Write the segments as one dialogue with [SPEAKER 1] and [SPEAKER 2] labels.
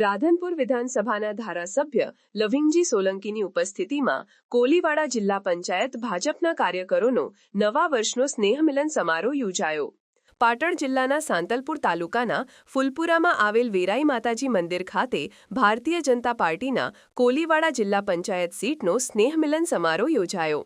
[SPEAKER 1] રાધનપુર વિધાનસભાના ધારાસભ્ય લવિંગજી સોલંકીની ઉપસ્થિતિમાં કોલીવાડા જિલ્લા પંચાયત ભાજપના કાર્યકરોનો નવા વર્ષનો સ્નેહમિલન સમારોહ યોજાયો। પાટણ જિલ્લાના સાંતલપુર તાલુકાના ફુલપુરામાં આવેલ વેરાઈ માતાજી મંદિર ખાતે ભારતીય જનતા પાર્ટીના કોલીવાડા જિલ્લા પંચાયત સીટનો સ્નેહમિલન સમારોહ યોજાયો।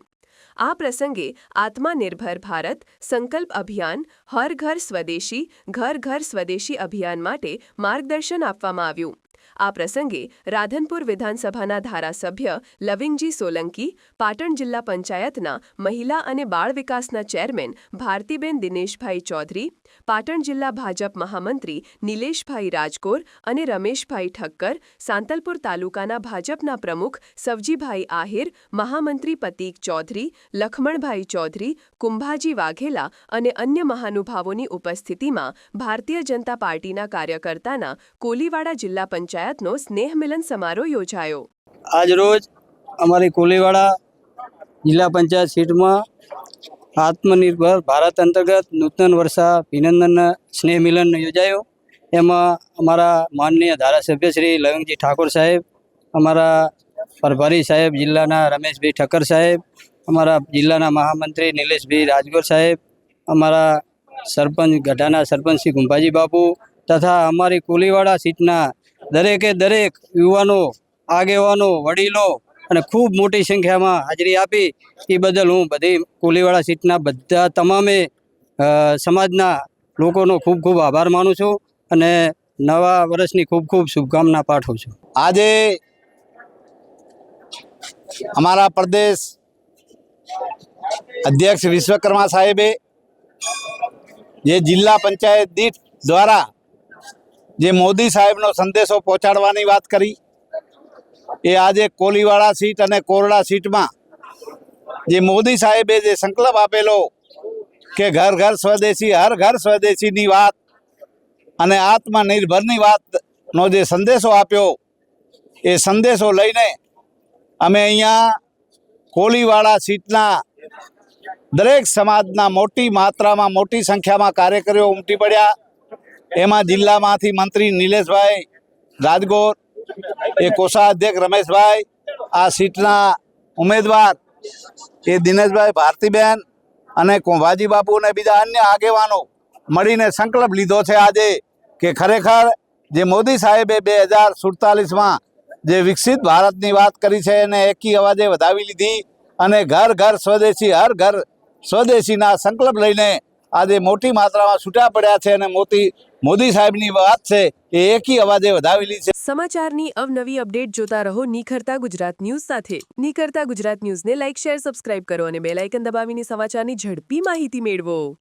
[SPEAKER 1] આ પ્રસંગે આત્મનિર્ભર ભારત સંકલ્પ અભિયાન હર ઘર સ્વદેશી અભિયાન માટે માર્ગદર્શન આપવામાં આવ્યું। આ પ્રસંગે રાધનપુર વિધાનસભાના ધારાસભ્ય લવિંગજી સોલંકી, પાટણ જિલ્લા પંચાયતના મહિલા અને બાળ વિકાસના ચેરમેન ભારતીબેન દિનેશભાઈ ચૌધરી, પાટણ જિલ્લા ભાજપ મહામંત્રી નિલેશભાઈ રાજકોર અને રમેશભાઈ ઠક્કર, સાંતલપુર તાલુકાના ભાજપના પ્રમુખ સવજીભાઈ આહિર, મહામંત્રી પતીક ચૌધરી, લખમણભાઈ ચૌધરી, કુંભાજી વાઘેલા અને અન્ય મહાનુભાવોની ઉપસ્થિતિમાં ભારતીય જનતા પાર્ટીના કાર્યકર્તાના કોલીવાડા જિલ્લા પંચાયતનો સ્નેહમિલન સમારોહ યોજાયો।
[SPEAKER 2] આજ રોજ અમારી કોલીવાડા જિલ્લા પંચાયત સીટમાં આત્મનિર્ભર ભારત અંતર્ગત નૂતન વર્ષા અભિનંદન સ્નેહમિલન યોજાયો। એમાં અમારા માનનીય ધારાસભ્ય શ્રી લવિંગજી ઠાકોર સાહેબ, અમારા પ્રભારી સાહેબ જિલ્લાના રમેશભાઈ ઠક્કર સાહેબ, અમારા જિલ્લાના મહામંત્રી નિલેશભાઈ રાજકોર સાહેબ, અમારા સરપંચ ગઢાના સરપંચ શ્રી કુંભાજી બાપુ તથા અમારી કોલીવાડા સીટના દરેકે દરેક યુવાનો, આગેવાનો, વડીલો અને ખૂબ મોટી સંખ્યામાં હાજરી આપી એ બદલ હું બધી કોલીવાડા સીટના બધા તમામે સમાજના લોકોનો ખૂબ ખૂબ આભાર માનું છું અને નવા વર્ષની ખૂબ ખૂબ શુભકામના પાઠવું છું।
[SPEAKER 3] આજે અમારા પ્રદેશ અધ્યક્ષ વિશ્વકર્મા સાહેબે જે જિલ્લા પંચાયત દીઠ દ્વારા જે મોદી સાહેબનો સંદેશો પહોંચાડવાની વાત કરી, એ આજે કોલીવાડા સીટ અને કોરડા સીટમાં જે મોદી સાહેબે જે સંકલ્પ આપેલો કે ઘર ઘર સ્વદેશી હર ઘર સ્વદેશીની વાત અને આત્મનિર્ભરની વાતનો જે સંદેશો આપ્યો, એ સંદેશો લઈને અમે અહીંયા કોલીવાડા સીટના દરેક સમાજના મોટી માત્રામાં મોટી સંખ્યામાં કાર્યકરો ઉમટી પડ્યા। એમાં જિલ્લામાંથી મંત્રી નિલેશભાઈ રાજકોર, એ કોષાધ્યક્ષ રમેશભાઈ, આ સીટના ઉમેદવાર એ દિનેશભાઈ ભારતીબેન અને કુંભાજી બાપુ અને બીજા અન્ય આગેવાનો મળીને સંકલ્પ લીધો છે આજે કે ખરેખર જે મોદી સાહેબે 2047માં જે વિકસિત ભારતની વાત કરી છે એને એકી અવાજે વધાવી લીધી અને ઘર ઘર સ્વદેશી હર ઘર સ્વદેશીના સંકલ્પ લઈને આજે મોટી માત્રામાં છૂટા પડ્યા છે અને મોદી સાહેબની વાત છે એ એકી અવાજે વધાવેલી છે।
[SPEAKER 1] સમાચારની અવનવી અપડેટ જોતા રહો નિખરતા ગુજરાત ન્યૂઝ સાથે। નિખરતા ગુજરાત ન્યૂઝને લાઇક, શેર, સબસ્ક્રાઇબ કરો અને બેલ આઇકન દબાવીને સમાચારની ઝડપી માહિતી મેળવો।